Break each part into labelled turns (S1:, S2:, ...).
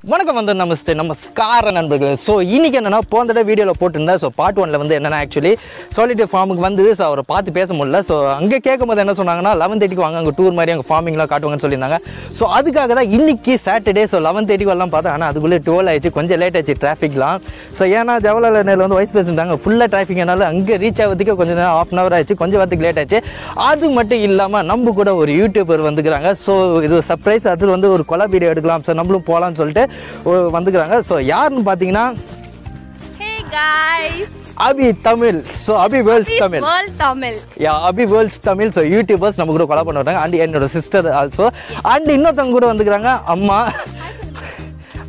S1: வணக்கம் வந்து நமஸ்தே நமஸ்கார நண்பர்களே. ஸோ இன்றைக்கி என்னென்னா போன வீடியோவில் போட்டிருந்தேன். ஸோ பார்ட் 1ல் வந்து என்னென்னா ஆக்சுவலி solitude ஃபார்முக்கு வந்து ஸோ அவரை பார்த்து பேச முடியல. ஸோ அங்கே கேட்கும்போது என்ன சொன்னாங்கன்னா 11:30 வாங்க, அங்கே டூர் மாதிரி அங்கே ஃபார்மிங்லாம் காட்டுவாங்கன்னு சொல்லியிருந்தாங்க. ஸோ அதுக்காக தான் இன்றைக்கி சாட்டர்டே ஸோ 11:30 வரலாம் பார்த்தேன். ஆனால் அதுக்குள்ளே 12 ஆயிடுச்சு, கொஞ்சம் லேட் ஆச்சு டிராஃபிக்லாம். ஸோ ஏன்னா ஜவஹர்லால் நேரில் வந்து வைஸ் பேசியிருந்தாங்க, ஃபுல்லாக டிராஃபிக் என்னால் அங்கே ரீச் ஆகிறதுக்கு கொஞ்சம் நேரம் ½ hour ஆயிடுச்சு, கொஞ்சம் வரத்துக்கு லேட் ஆச்சு. அது மட்டும் இல்லாமல் நம்ம கூட ஒரு யூடியூபர் வந்துக்கிறாங்க. ஸோ இது சர்ப்ரைஸ், அது வந்து ஒரு கொலா வீடியோ எடுக்கலாம், ஸோ நம்மளும் போகலான்னு சொல்லிட்டு வந்து ஸோ யாருன்னு பார்த்தீங்கன்னா அபி தமிழ். ஸோ அபி வேர்ல்ட்ஸ் தமிழ் அபி வேர்ல்ட்ஸ் தமிழ். ஸோ யூடியூபர்ஸ் நம்ம கூட கொலா பண்ண வராங்க. அண்ட் என்னோட சிஸ்டர் ஆல்சோ. அண்ட் இன்னொருத்தவங்க கூட வந்துக்கிறாங்க அம்மா.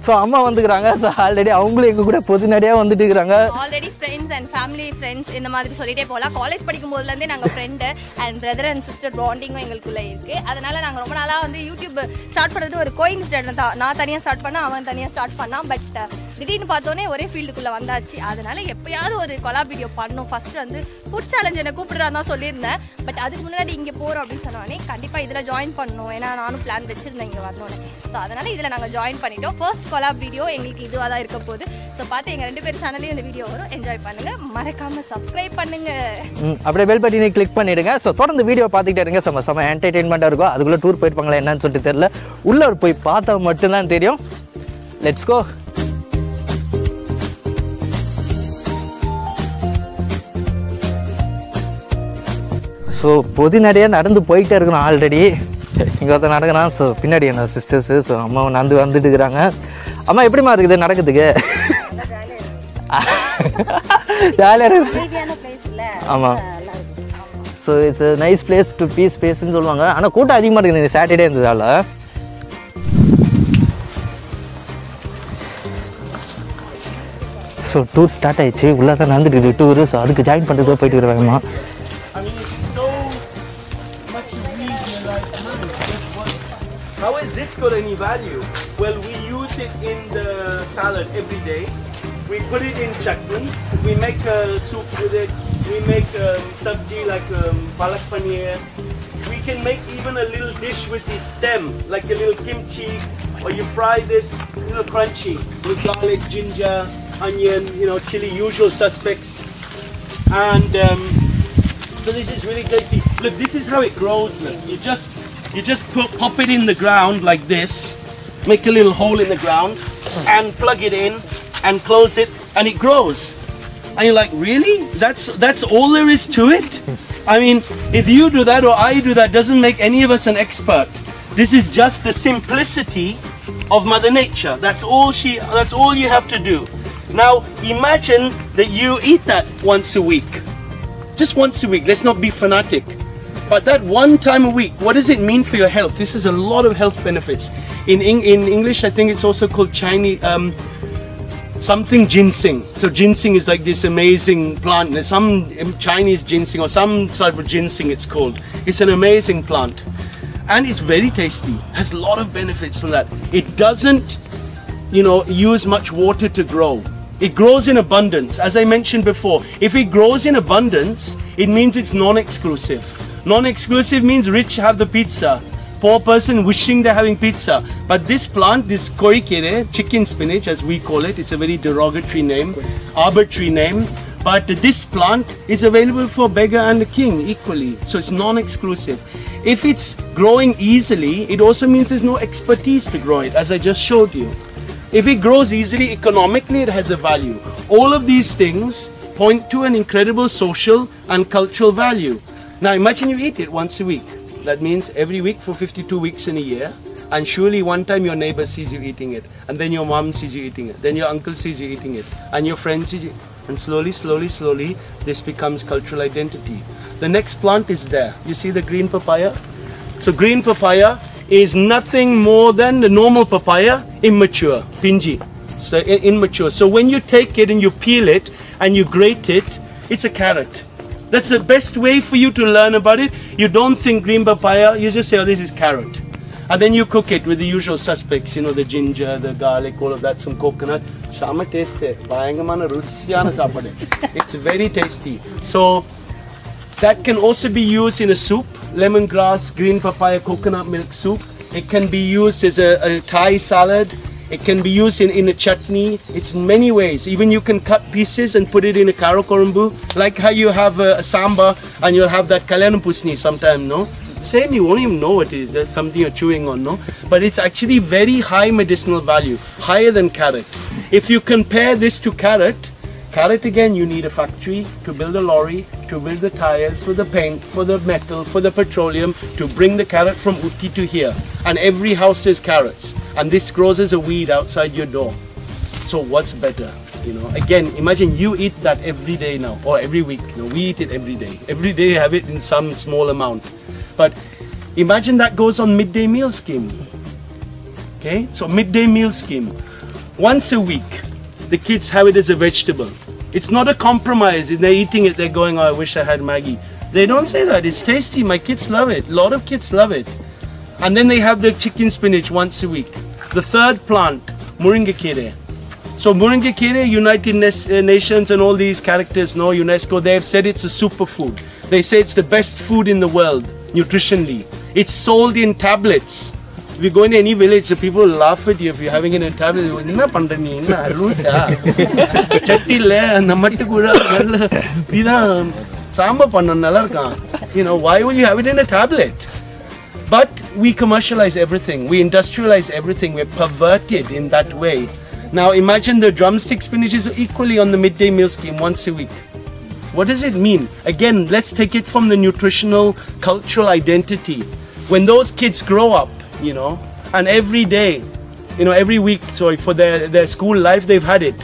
S1: ஸோ அம்மா வந்துக்கிறாங்க. ஸோ ஆல்ரெடி அவங்களும் எங்கள் கூட பொதுநடையாக வந்துட்டு இருக்கிறாங்க.
S2: Already friends and family friends இந்த மாதிரி சொல்லிட்டே போகலாம். காலேஜ் படிக்கும் போதுலேருந்தே நாங்கள் friend and brother and sister பாண்டிங்கும் எங்களுக்குள்ளே இருக்குது. அதனால் நாங்கள் ரொம்ப நாளாக வந்து யூடியூப் ஸ்டார்ட் பண்ணுறது ஒரு கோயின்சிடென்ட் தான். நான் தனியாக ஸ்டார்ட் பண்ணேன், அவன் தனியாக ஸ்டார்ட் பண்ணான். பட் திடீர்னு பார்த்தோன்னே ஒரே ஃபீல்டுக்குள்ளே வந்தாச்சு. அதனால் எப்போயாவது ஒரு கொலாப் வீடியோ பண்ணணும். ஃபஸ்ட்டு வந்து ஃபுட் சேலஞ்ச் என்னை கூப்பிட்றான்னு தான் சொல்லியிருந்தேன். பட் அதுக்கு முன்னாடி இங்கே போகிறோம் அப்படின்னு சொன்னோடனே கண்டிப்பாக இதில் ஜாயின் பண்ணணும். ஏன்னா நானும் பிளான் வச்சுருந்தேன் இங்கே வரணும்னு. ஸோ அதனால் இதில் நாங்கள் ஜாயின் பண்ணிட்டோம். ஃபர்ஸ்ட் கொலாப் வீடியோ எங்களுக்கு இதுவாக தான் இருக்க போகுது. ஸோ பார்த்து எங்கள் 2 பேர் சேனல்லையும் இந்த வீடியோ வரும். என்ஜாய் பண்ணுங்கள், மறக்காமல் சப்ஸ்கிரைப் பண்ணுங்கள்,
S1: அப்படியே பெல் பட்டனை கிளிக் பண்ணிடுங்க. ஸோ தொடர்ந்து வீடியோ பார்த்துக்கிட்டே இருங்க. செம்ம என்டர்டெயின்மெண்ட்டாக இருக்கும். அதுக்குள்ளே டூர் போயிருப்பாங்களா என்னன்னு சொல்லிட்டு தெரியல, உள்ளே போய் பார்த்தா மட்டும்தான் தெரியும். Let's go. ஸோ பொதுநடையாக நடந்து போயிட்டே இருக்கணும். ஆல்ரெடி இங்கே ஒருத்தர் நடக்கிறான். ஸோ பின்னாடி என்ன சிஸ்டர்ஸு. ஸோ அம்மா வந்துட்டு இருக்கிறாங்க. அம்மா எப்படிமா இருக்குது நடக்கிறதுக்கு? ஜாலியாக இருக்குது. ஆமாம். So it's nice place to peace ஸ்பேஸ்ன்னு சொல்லுவாங்க. ஆனால் கூட்டம் அதிகமாக இருக்குது இந்த சாட்டர்டே இருந்ததால். ஸோ டூர் ஸ்டார்ட் ஆயிடுச்சு. உள்ளே தான் நடந்துட்டு இருக்குது டூரு. ஸோ அதுக்கு ஜாயின் பண்ணுறதுக்கு போயிட்டு இருக்கிறாங்கம்மா.
S3: How is this got any value? Well, we use it in the salad every day. We put it in chutneys. We make a soup with it. We make sabji like palak paneer. We can make even a little dish with the stem, like a little kimchi, or you fry this, a little crunchy, with garlic, ginger, onion, chili, usual suspects. And so this is really tasty. Look, this is how it grows. Look, you just pop it in the ground like this, make a little hole in the ground and plug it in and close it and it grows. And you're like, really? That's all there is to it? I mean, if you do that or I do that, doesn't make any of us an expert. This is just the simplicity of Mother Nature. That's all you have to do. Now, imagine that you eat that once a week. Just once a week. Let's not be fanatic. But that one time a week, what does it mean for your health? This has a lot of health benefits. In English, I think it's also called Chinese, something ginseng. So ginseng is like this amazing plant. There's some Chinese ginseng or some type of ginseng it's called. It's an amazing plant. And it's very tasty. Has a lot of benefits on that. It doesn't, use much water to grow. It grows in abundance. As I mentioned before, if it grows in abundance, it means it's non-exclusive. Non-exclusive means rich have the pizza, poor person wishing they're having pizza. But this plant, this korikere, chicken spinach as we call it, it's a very derogatory name, arbitrary name. But this plant is available for beggar and the king equally. So it's non-exclusive. If it's growing easily, it also means there's no expertise to grow it, as I just showed you. If it grows easily, economically, it has a value. All of these things point to an incredible social and cultural value. Now imagine you eat it once a week. That means every week for 52 weeks in a year. And surely one time your neighbor sees you eating it. And then your mom sees you eating it. Then your uncle sees you eating it. And your friend sees you. And slowly, this becomes cultural identity. The next plant is there. You see the green papaya? So green papaya is nothing more than the normal papaya, immature, pinji. So immature. So when you take it and you peel it and you grate it, it's a carrot. That's the best way for you to learn about it. You don't think green papaya, you just say, oh, this is carrot. And then you cook it with the usual suspects, the ginger, the garlic, all of that, some coconut. Shama taste it. It's very tasty. So that can also be used in a soup, lemongrass, green papaya, coconut milk soup. It can be used as a Thai salad. It can be used in a chutney. It's in many ways. Even you can cut pieces and put it in a karo korumbu. Like how you have a sambar and you'll have that kalyanam pusni sometime, no? Same, you won't even know what it is. That's something you're chewing on, no? But it's actually very high medicinal value, higher than carrot. If you compare this to carrot again, you need a factory to build a lorry, to build the tires, for the paint, for the metal, for the petroleum, to bring the carrot from Uti to here. And every house has carrots. And this grows as a weed outside your door. So what's better? You know, again, imagine you eat that every day now, or every week. You know, we eat it every day. Every day have it in some small amount. But imagine that goes on midday meal scheme. Okay, so midday meal scheme. Once a week, the kids have it as a vegetable. It's not a compromise. If they're eating it, they're going, oh, I wish I had Maggie. They don't say that. It's tasty. My kids love it. A lot of kids love it. And then they have the chicken spinach once a week. The third plant, muringakere. So muringakere, United Nations and all these characters, no, UNESCO, they have said it's a superfood. They say it's the best food in the world, nutritionally. It's sold in tablets. If you go into any village, the people will laugh at you if you're having it in a tablet. They will, you know, why will you have it in a tablet? But we commercialize everything. We industrialize everything. We're perverted in that way. Now imagine the drumstick spinach is equally on the midday meal scheme once a week. What does it mean? Again, let's take it from the nutritional, cultural identity. When those kids grow up, you know, and every day, you know, every week, sorry, for their school life, they've had it.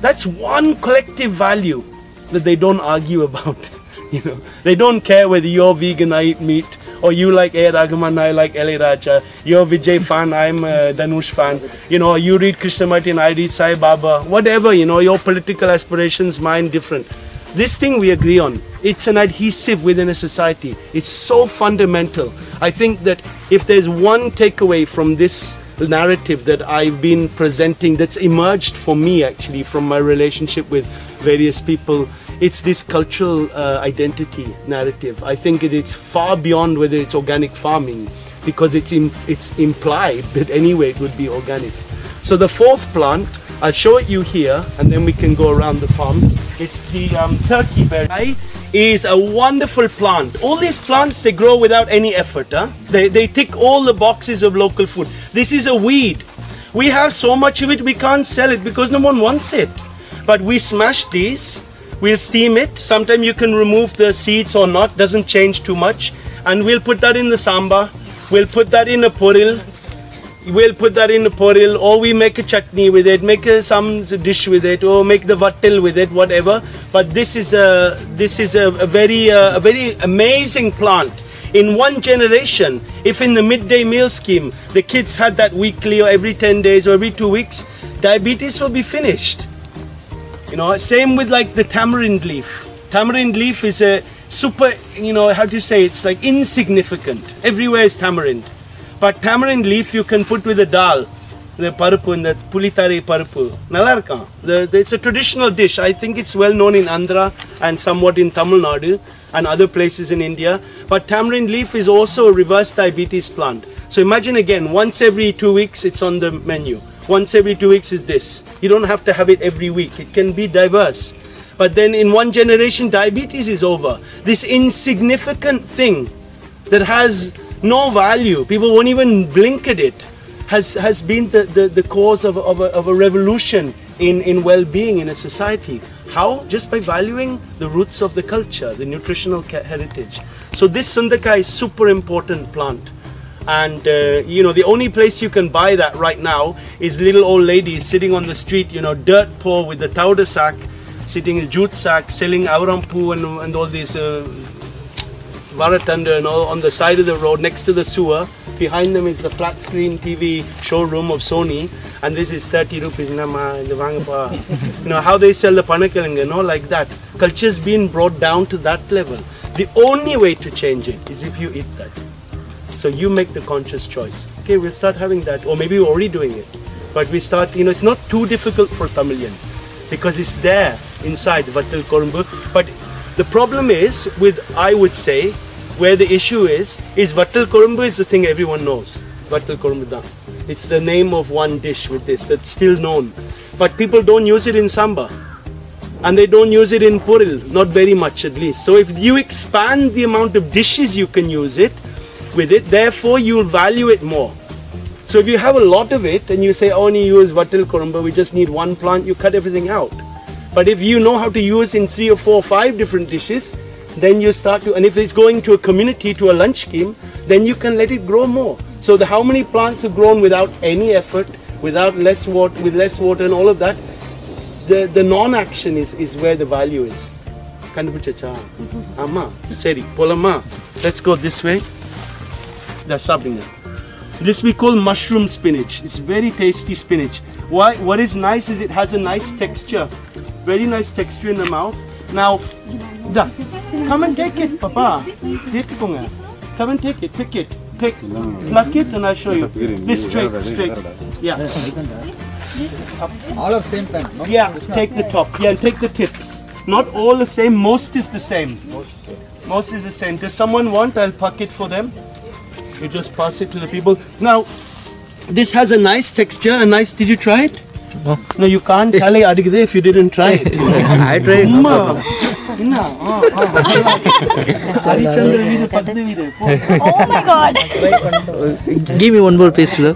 S3: That's one collective value that they don't argue about. You know, they don't care whether you're vegan, I eat meat, or you like A. Ragaman, I like L.A. Raja, you're Vijay fan, I'm a Dhanush fan, you know, you read Krishnamurti and I read Sai Baba, whatever, you know, your political aspirations, mine different. This thing we agree on. It's an adhesive within a society. It's so fundamental. I think that if there's one takeaway from this narrative that I've been presenting that's emerged for me actually from my relationship with various people, it's this cultural identity narrative. I think it's far beyond whether it's organic farming, because it's implied that anyway it would be organic. So the fourth plant, I'll show it you here and then we can go around the farm. It's the turkey berry. Is a wonderful plant. All these plants, they grow without any effort. Huh? They tick all the boxes of local food. This is a weed. We have so much of it, we can't sell it because no one wants it. But we smash these, we'll steam it. Sometimes you can remove the seeds or not, doesn't change too much. And we'll put that in the sambar. We'll put that in a poril. We'll put that in a poril, or we make a chutney with it, make some dish with it, or make the vattil with it, whatever. But this is a very amazing plant. In one generation, if in the midday meal scheme the kids had that weekly or every 10 days or every 2 weeks, diabetes will be finished. You know, same with like the tamarind leaf. Tamarind leaf is a super, you know, how to say, it's like insignificant. Everywhere is tamarind. But tamarind leaf you can put with the dal, the parapu and the pulitari parapu. Nalla irukka. It's a traditional dish. I think it's well known in Andhra and somewhat in Tamil Nadu and other places in India. But tamarind leaf is also a reverse diabetes plant. So imagine again, once every 2 weeks it's on the menu. Once every 2 weeks is this. You don't have to have it every week. It can be diverse. But then in one generation, diabetes is over. This insignificant thing that has no value, people won't even blink at it, has been the cause of a revolution in well-being in a society. How? Just by valuing the roots of the culture, the nutritional heritage. So this sundakai is super important plant. And you know, the only place you can buy that right now is little old ladies sitting on the street, you know, dirt poor with the tauda sack, sitting in a jute sack, selling aurampu and all these varatanda and all on the side of the road next to the sewer. Behind them is the flat screen TV showroom of Sony, and this is 30 rupees. You know how they sell the panakalanga, you know, like that. Culture's been brought down to that level. The only way to change it is if you eat that. So you make the conscious choice. Okay, we'll start having that, or maybe we're already doing it. But we start, you know, it's not too difficult for Tamilian because it's there inside Vattal Korumbu. But the problem is with, I would say, where the issue is Vattal Korumbu is the thing everyone knows. Vattal Korumbu da. It's the name of one dish with this that's still known. But people don't use it in Samba. And they don't use it in Puril, not very much at least. So if you expand the amount of dishes you can use it with it, therefore you'll value it more. So if you have a lot of it and you say, oh, only use Vatil Kurumba, we just need one plant, you cut everything out. But if you know how to use in 3 or 4 or 5 different dishes, then you start to, and if it's going to a community, to a lunch scheme, then you can let it grow more. So how many plants have grown without any effort, without less water, with less water and all of that, the non-action is where the value is. Amma, seri, polama. Let's go this way. That's something. This we call mushroom spinach. It's very tasty spinach. Why? What is nice is it has a nice texture. Very nice texture in the mouth. Now, come and take it, Papa. Come and take it, pick it. Pluck it and I'll show you. This straight. Yeah.
S4: All are same kind, no?
S3: Yeah, take the top. Yeah, and take the tips. Not all the same, most is the same. Most is the same. Does someone want? I'll pluck it for them. You just pass it to the people. Now, this has a nice texture, a nice, did you try it?
S1: No.
S3: No, you can't tell if you didn't try it.
S1: I tried.
S2: Oh my god.
S1: Give me one more piece, sir.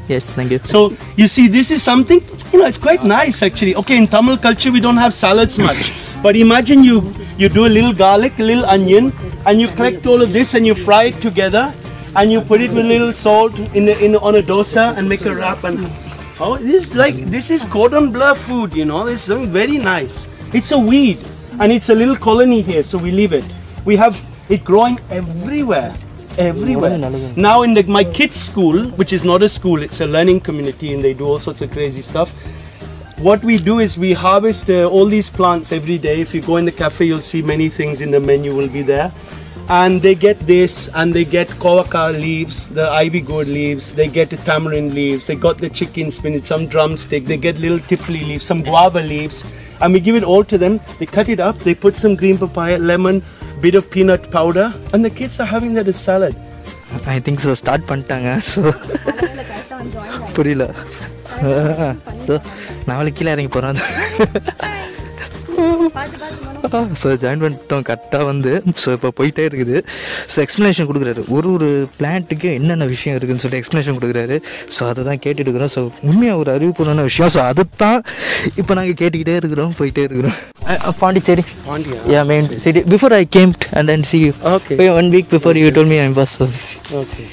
S1: Yes, thank you.
S3: So, you see, this is something, it's quite nice actually. Okay, in Tamil culture, we don't have salads much. But imagine you do a little garlic, a little onion, and you collect all of this and you fry it together, and you put it with a little salt on a dosa and make a wrap. And this is cordon bleu food, This is something very nice. It's a weed, and it's a little colony here, so we leave it. We have it growing everywhere. Now in my kids' school, which is not a school, it's a learning community, and they do all sorts of crazy stuff. What we do is we harvest all these plants every day. If you go in the cafe, you'll see many things in the menu will be there. And they get this, and they get kawaka leaves, the ivy gourd leaves, they get the tamarind leaves, they got the chicken spinach, some drumstick, they get little tipli leaves, some guava leaves, and we give it all to them. They cut it up, they put some green papaya, lemon, bit of peanut powder, and the kids are having that as salad.
S1: I think so. Start பண்ணிட்டாங்க. So புரியல. நாளைக்கு கீழே இறங்கி போறேன். So join பண்ணிட்டோம் கரெக்டாக வந்து. So இப்போ போயிட்டே இருக்குது. ஸோ எக்ஸ்ப்ளனேஷன் கொடுக்குறாரு, ஒரு பிளான்ட்டுக்கு என்னென்ன விஷயம் இருக்குதுன்னு சொல்லிட்டு எக்ஸ்ப்ளனேஷன் கொடுக்குறாரு. ஸோ அதை தான் கேட்டுட்டு இருக்கிறோம். ஸோ உண்மையாக ஒரு அறிவுபூர்வமான விஷயம். ஸோ அதை தான் இப்போ நாங்கள் கேட்டுக்கிட்டே இருக்கிறோம், போயிட்டே இருக்கிறோம். Pondicherry. Yeah, main city. Before I came and then see you.
S3: Okay.
S1: 1 week before you told me I was so busy.
S3: Okay.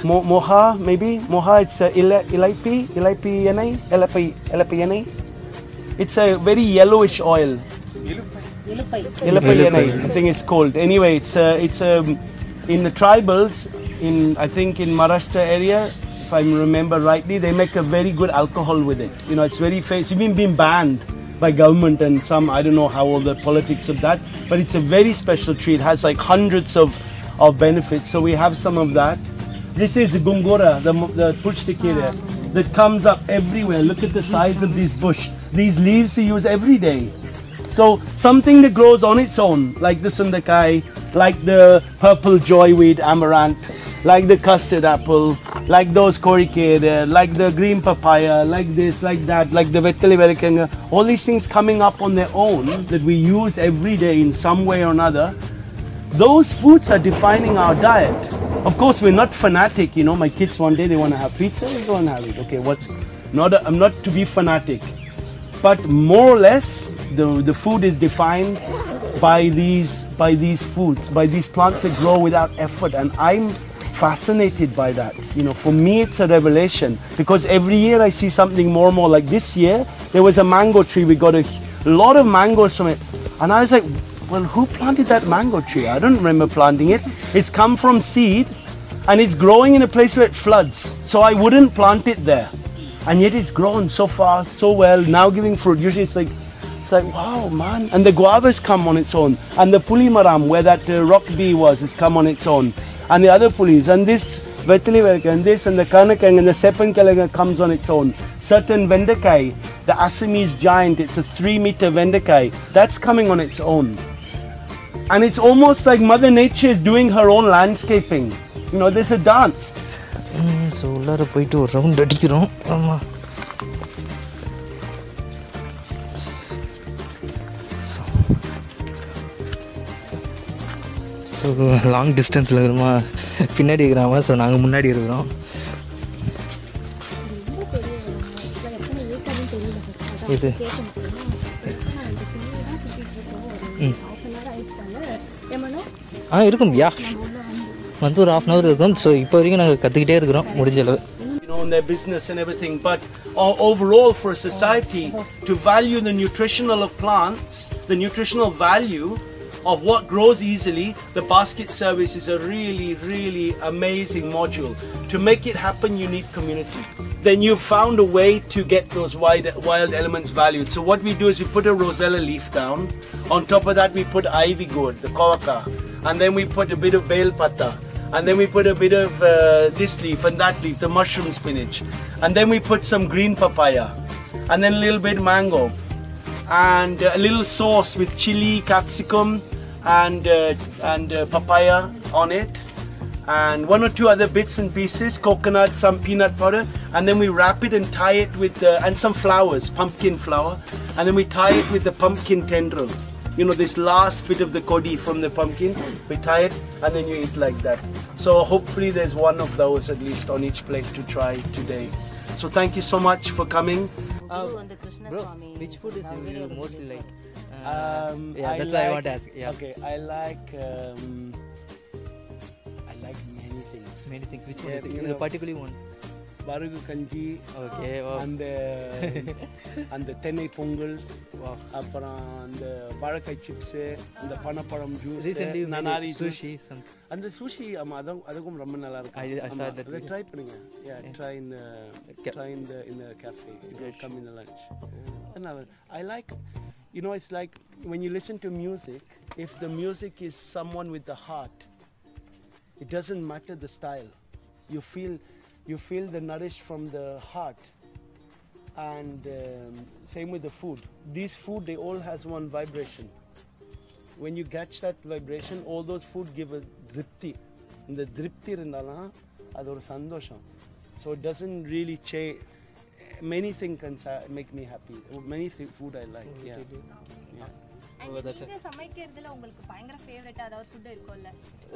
S3: Moha, maybe? Moha, it's Ilaipi Yenai. It's a very yellowish oil. Ilaipi Yenai, I think it's called. Anyway, it's in the tribals, I think in Maharashtra area, if I remember rightly, they make a very good alcohol with it. It's very famous. It's even been banned by government and some, I don't know how all the politics of that, but it's a very special tree. It has like hundreds of benefits, so we have some of that. This is the gungora, the puchtikira, that comes up everywhere. Look at the size of this bush. These leaves you use every day. So something that grows on its own, like the sundakai, like the purple joyweed amaranth, like the custard apple, like those korikere, like the green papaya, like this, like that, like the vettali velikanga, all these things coming up on their own that we use every day in some way or another. Those foods are defining our diet. Of course, we're not fanatic, my kids one day they want to have pizza, we go and have it. Okay, I'm not to be fanatic. But more or less, the food is defined by these foods, by these plants that grow without effort, and I'm fascinated by that. For me it's a revelation, because every year I see something more and more. Like this year, there was a mango tree, we got a lot of mangoes from it, and I was like, well, who planted that mango tree? I don't remember planting it. It's come from seed, and it's growing in a place where it floods, so I wouldn't plant it there. And yet it's grown so fast, so well, now giving fruit. Usually it's like, wow, man. And the guavas come on its own. And the puli maram, where that rock bee was, has come on its own. And the other pulis. And this vettali velka, and this, and the karnakang, and the sepankalaga comes on its own. Certain vendakai, the Assamese giant, it's a 3-meter vendakai, that's coming on its own. And it's almost like Mother Nature is doing her own landscaping. There's a dance.
S1: So உள்ளார போயிட்டு ஒரு round அடிக்கிறோம். ஆமாம், so long டிஸ்டன்ஸில் இருக்கிறோமா, பின்னாடி இருக்கிறாமா, so நாங்கள் முன்னாடி இருக்கிறோம். இது இருக்கும் யா வந்து ஒரு 1/2 hour இருக்கும். ஸோ இப்போ வரைக்கும் நாங்கள் கற்றுக்கிட்டே இருக்கிறோம் முடிஞ்ச அளவு.
S3: In their business and everything, but overall for a society to value the nutritional of plants, the nutritional value of what grows easily, the basket service is a really amazing module. To make it happen, you need community. Then you found a way to get those wild elements valued. So what we do is we put a rosella leaf down. On top of that we put ivy gourd, the kawaka, and then we put a bit of bale patta. And then we put a bit of this leaf and that leaf, the mushroom spinach. And then we put some green papaya. And then a little bit mango. And a little sauce with chili, capsicum and papaya on it. And 1 or 2 other bits and pieces, coconut, some peanut powder. And then we wrap it and tie it with, and some flowers, pumpkin flower. And then we tie it with the pumpkin tendril. You know, this last bit of the kodi from the pumpkin, we tie it and then you eat like that. So hopefully there's one of those at least on each plate to try today. So thank you so much for coming.
S1: Bro, which food is you mostly like?
S3: Yeah,
S1: that's why I want to ask. Yeah.
S3: Okay, I like many things.
S1: Many things. Which
S3: Yeah,
S1: one is
S3: you
S1: it? The
S3: know-
S1: particularly one.
S3: Barugu kanji,
S1: Okay. Wow.
S3: and the tenai pongal,
S1: Wow.
S3: அப்புறம் அந்த வாழைக்காய் chips, அந்த பனப்பழம் juice,
S1: Recently you made
S3: nannari
S1: sushi. Some.
S3: அந்த sushi ஆமா அதுக்கும் ரொம்ப நல்லா இருக்கும்.
S1: I saw that
S3: அதை
S1: video.
S3: ட்ரை பண்ணுங்க. Yeah, try in the cafe. It will
S1: Yes.
S3: come in the lunch. And I like, you know, it's like when you listen to music, if the music is someone with the heart, it doesn't matter the style. You feel the nourish from the heart. And same with the food. These food, they all has one vibration. When you catch that vibration, all those food give a dripti. And the dripti irundala adu or sandosham. So it doesn't really change. Many things can make me happy. Many food I like. Yeah.
S2: And நீங்க சமைக்கிறதுல உங்களுக்கு பயங்கர favourite அதாவது food இருக்கும்ல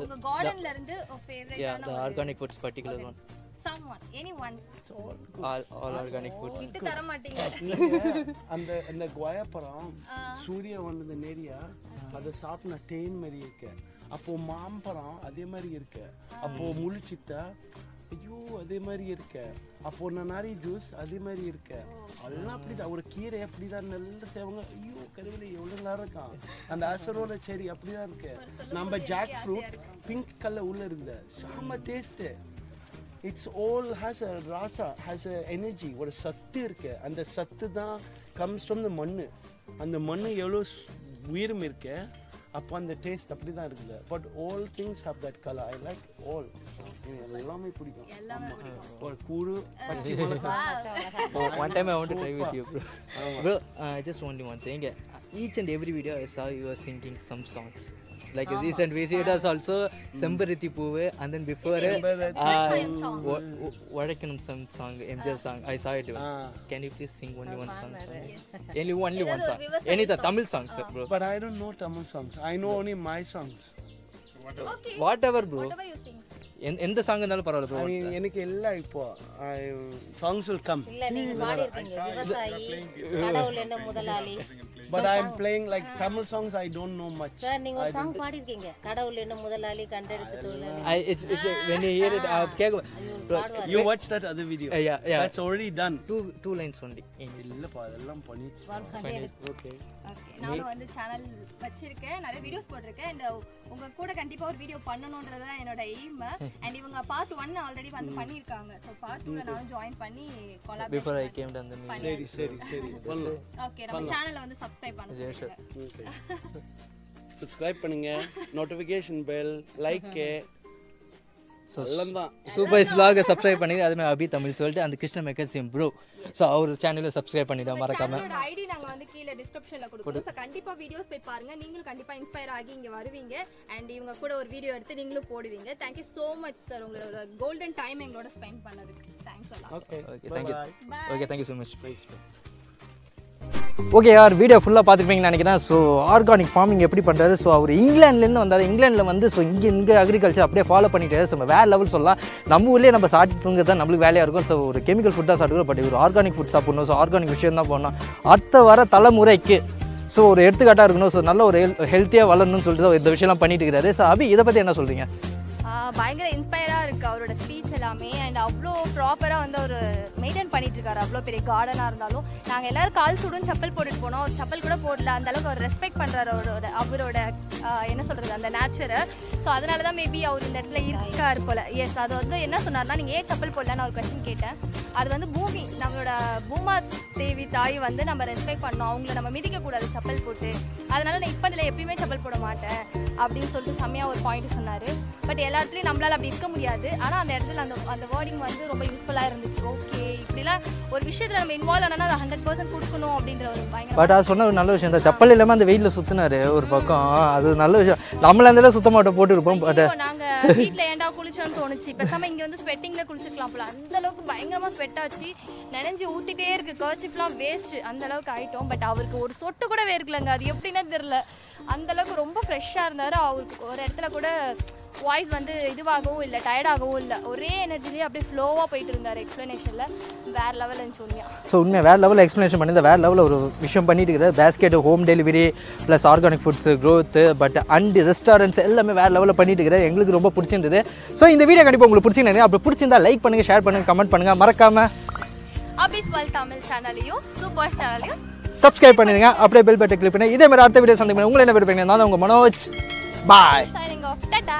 S2: உங்க கார்டன்ல இருந்து ஃபேவரட்டான
S1: Yeah, the organic foods particular one.
S2: someone anyone
S1: All organic foods.
S2: விட்டு தர மாட்டீங்க
S3: அந்த குவாயப்பழம் சூரிய வந்தது நேரியா அதை சாப்பிட்டா தேன் மாதிரி இருக்கு. அப்போ மாம்பழம் அதே மாதிரி இருக்கு. அப்போ முழிச்சிட்டா ஐயோ அதே மாதிரி இருக்கு. அப்போ நன்னாரி ஜூஸ் அதே மாதிரி இருக்கு. எல்லாம் அப்படிதான். ஒரு கீரை அப்படிதான் நல்ல சேவங்க ஐயோ கருவேலை எவ்வளவு நல்லா இருக்கான். அந்த அசரோல செடி அப்படிதான் இருக்கு. நம்ம ஜாக் ஃப்ரூட் பிங்க் கலர் உள்ள இருக்குது. செம்ம taste. It's all has a rasa, has a energy, ஒரு சத்து இருக்கு. அந்த சத்து தான் comes from the மண்ணு. அந்த மண்ணு எவ்வளோ உயிரும் இருக்கு. அப்போ அந்த டேஸ்ட் அப்படி தான் இருக்குது. But all things have that color. I like all. எல்லாமே பிடிக்கும். ஒரு கூறு பச்சை மிளகாய்.
S1: One time I want to try with you, bro. Bro, just only one thing. Each and every video I saw you were singing some songs. Like recent visitors also Sembarithi Poovu, and then before Vadakkanam some song, MJ song. I saw it. Can you please sing only one song? Only one song. Any the Tamil songs, bro.
S3: But I don't know Tamil songs. I know only my songs.
S2: okay
S1: Whatever, bro.
S2: whatever you sing
S1: எந்த song இருந்தாலும் பரவாயில்ல bro.
S3: எனக்கு எல்லாம் இப்போ songs will come.
S4: இல்ல நீங்க பாடி இருக்கீங்க விவசாயி கடவுள் என்ன முதலாளி.
S3: But I am playing like Tamil songs. I don't know much.
S4: Sir நீங்க ஒரு சாங் பாடி இருக்கீங்க கடவுள் என்ன முதலாளி கண்டெடுத்து தொழிலாளி.
S1: It's when you hear it கேக்க bro.
S3: You watch that other video?
S1: Yeah.
S3: That's already done.
S1: Two lines only.
S3: இல்லப்பா அதெல்லாம் பண்ணிச்சு. Okay.
S2: ஓகே நானும் வந்து சேனல் வச்சிருக்கேன் நிறைய வீடியோஸ் போட்டிருக்கேன் அண்ட் உங்க கூட கண்டிப்பா ஒரு வீடியோ பண்ணணும்ன்றது தான் என்னோட எய்ம் அண்ட் இவங்க பார்ட் 1 ஆல்ரெடி வந்து பண்ணிருக்காங்க சோ பார்ட் 2ல நானும் ஜாயின் பண்ணி collaborate
S1: Before I came down the
S3: சரி பண்ணலாம்.
S2: ஓகே நம்ம சேனலை வந்து சப்ஸ்கிரைப் பண்ணுங்க
S3: Subscribe பண்ணுங்க, notification bell, like
S1: so supers vlog subscribe பண்ணி அதுமே அபி தமிழ் சொல்லிட்டு அந்த கிருஷ்ண மெக்கன்சி ப்ரோ ஸோ அவர் சேனலை சப்ஸ்கிரைப் பண்ணிட்டோம் மறக்காம
S2: ஐடி நாங்க வந்து கீழே டிஸ்கிரிப்ஷன்ல கொடுக்குறோம் ஸோ கண்டிப்பா வீடியோஸ் போய் பாருங்க நீங்களும் கண்டிப்பா இன்ஸ்பயர் ஆகி இங்க வருவீங்க அண்ட் இவங்க கூட ஒரு வீடியோ எடுத்து நீங்களும் போடுவீங்க தேங்க்யூ ஸோ மச் சார் உங்களோட கோல்டன் டைம் எங்களோட ஸ்பெண்ட் பண்ணதுக்கு தேங்க்ஸ் அல்லாஹ்
S3: Okay.
S1: Okay thank you
S3: Bye.
S1: Okay thank you so much okay யார் வீடியோ ஃபுல்லாக பார்த்துருப்பீங்கன்னு நினைக்கிறேன் ஸோ ஆர்கானிக் ஃபார்மிங் எப்படி பண்ணுறாரு ஸோ அவர் இங்கிலாந்துலேருந்து வந்தார் இங்கிலாண்டில் வந்து ஸோ இங்கே அக்ரிகல்ச்சர் அப்படியே ஃபாலோ பண்ணிட்டு ஸோ நம்ம வேறு லெவல் சொல்லலாம் நம்ம ஊர்லேயே நம்ம சாப்பிட்டுங்கிறது தான் நம்மளுக்கு வேலையாக இருக்கும் ஸோ ஒரு கெமிக்கல் ஃபுட் தான் சாப்பிடுவோம் பட் ஒரு ஆர்கானிக் ஃபுட் சாப்பிடணும் ஸோ ஆர்கானிக் விஷயம் தான் போடணும் அடுத்த வர தலைமுறைக்கு ஸோ ஒரு எடுத்துக்காட்டாக இருக்கணும் ஸோ நல்ல ஒரு ஹெல்த்தியாக வளரணும்னு சொல்லிட்டு இந்த விஷயம்லாம் பண்ணிட்டு இருக்கிறாரு ஸோ அபி இதை பற்றி என்ன சொல்கிறீங்க
S2: பயங்கர இன்ஸ்பயராக இருக்குது அவரோட ஸ்பீச் எல்லாமே அண்ட் அவ்வளோ ப்ராப்பராக வந்து அவர் மெயின்டைன் பண்ணிட்டு இருக்காரு அவ்வளோ பெரிய கார்டனாக இருந்தாலும் நாங்கள் எல்லோரும் கால் சுடுன்னு செப்பல் போட்டுட்டு போனோம் அவர் செப்பல் கூட போடல அந்தளவுக்கு அவர் ரெஸ்பெக்ட் பண்ணுறாரு அவரோட என்ன சொல்கிறது அந்த நேச்சரை ஸோ அதனால தான் மேபி அவர் இந்த இடத்துல இருக்கார் போல் எஸ் அது வந்து என்ன சொன்னார்னா நீங்கள் ஏன் செப்பல் போடலான்னு ஒரு கொஸ்டின் கேட்டேன் அது வந்து பூமி நம்மளோட பூமா தேவி தாய் வந்து நம்ம ரெஸ்பெக்ட் பண்ணோம் அவங்கள நம்ம மிதிக்கக்கூடாது செப்பல் போட்டு அதனால நான் இப்போ இல்லை எப்பயுமே செப்பல் போட மாட்டேன் அப்படின்னு சொல்லிட்டு செம்மையாக ஒரு பாயிண்ட் சொன்னார் பட் எல்லா இடத்துலையும் நம்மளால் அப்படி இருக்க முடியாது ஆனால் அந்த இடத்துல அந்த வேர்டிங் வந்து ரொம்ப யூஸ்ஃபுல்லாக இருந்துச்சு ஓகே இப்படிலாம் ஒரு விஷயத்தில் நம்ம இன்வால்வ் ஆனால் அதை 100% கொடுக்கணும் அப்படின்ற ஒரு பயங்கர
S1: பட் அது சொன்ன ஒரு நல்ல விஷயம் தான் செப்பல் இல்லாமல் அந்த வெயிலில் சுற்றினாரு ஒரு பக்கம் அது நல்ல விஷயம் நம்மள அந்த சுத்த மாட்டோம் போட்டு இருப்போம் பட்
S2: நாங்கள் வீட்டில் ஏன்டா குளிச்சோன்னு தோணுச்சு பேசாமல் இங்கே வந்து ஸ்வெட்டிங்கில் குளிச்சிருக்கலாம் போல அந்த அளவுக்கு பயங்கரமாக ஸ்வெட் ஆச்சு நினைஞ்சு ஊற்றிட்டே இருக்கு கர்ச்சிஃப்லாம் வேஸ்ட் அந்த அளவுக்கு ஆயிட்டோம் பட் அவருக்கு ஒரு சொட்டு கூட வேர்க்கலங்க அது எப்படின்னே தெரில அந்த அளவுக்கு ரொம்ப ஃப்ரெஷ்ஷாக இருந்தார் அவருக்கு ஒரு இடத்துல கூட வாய்ஸ் வந்து இதுவாகவும் இல்லை டயர்டாகவும் இல்லை ஒரே எனர்ஜிலேயே அப்படியே ஃப்ளோவாக போயிட்டு இருந்தார் எக்ஸ்ப்ளனேஷனில் வேறு லெவல்னு சொன்னியா
S1: ஸோ உண்மையாக வேறு லெவலில் எக்ஸ்ப்ளனேஷன் பண்ணி வேறு லெவலில் ஒரு விஷயம் பண்ணிட்டு இருக்கிறது basket home delivery plus organic foods growth but and restaurants எல்லாமே வேறு லெவலில் பண்ணிட்டு இருக்கிறது எங்களுக்கு ரொம்ப பிடிச்சிருந்தது ஸோ இந்த வீடியோ கண்டிப்பாக உங்களுக்கு பிடிச்சிருந்தேன் அப்படி பிடிச்சிருந்தா லைக் பண்ணுங்கள் ஷேர் பண்ணுங்கள் கமெண்ட் பண்ணுங்கள் மறக்காமல்
S2: அபிஸ் வேர்ல்ட் தமிழ் சேனலையும் சூப்பர்ஸ் சேனலையும்
S1: சப்ஸ்கிரைப் பண்ணிடுங்க அப்படியே பெல் பட்டனை கிளிக் பண்ணி இதே மாதிரி அடுத்த வீடியோ சந்திப்பேன் உங்களை என்ன விருப்பீங்க நான் உங்கள் மனோஜ் பாய்
S2: signing off. Ta-da!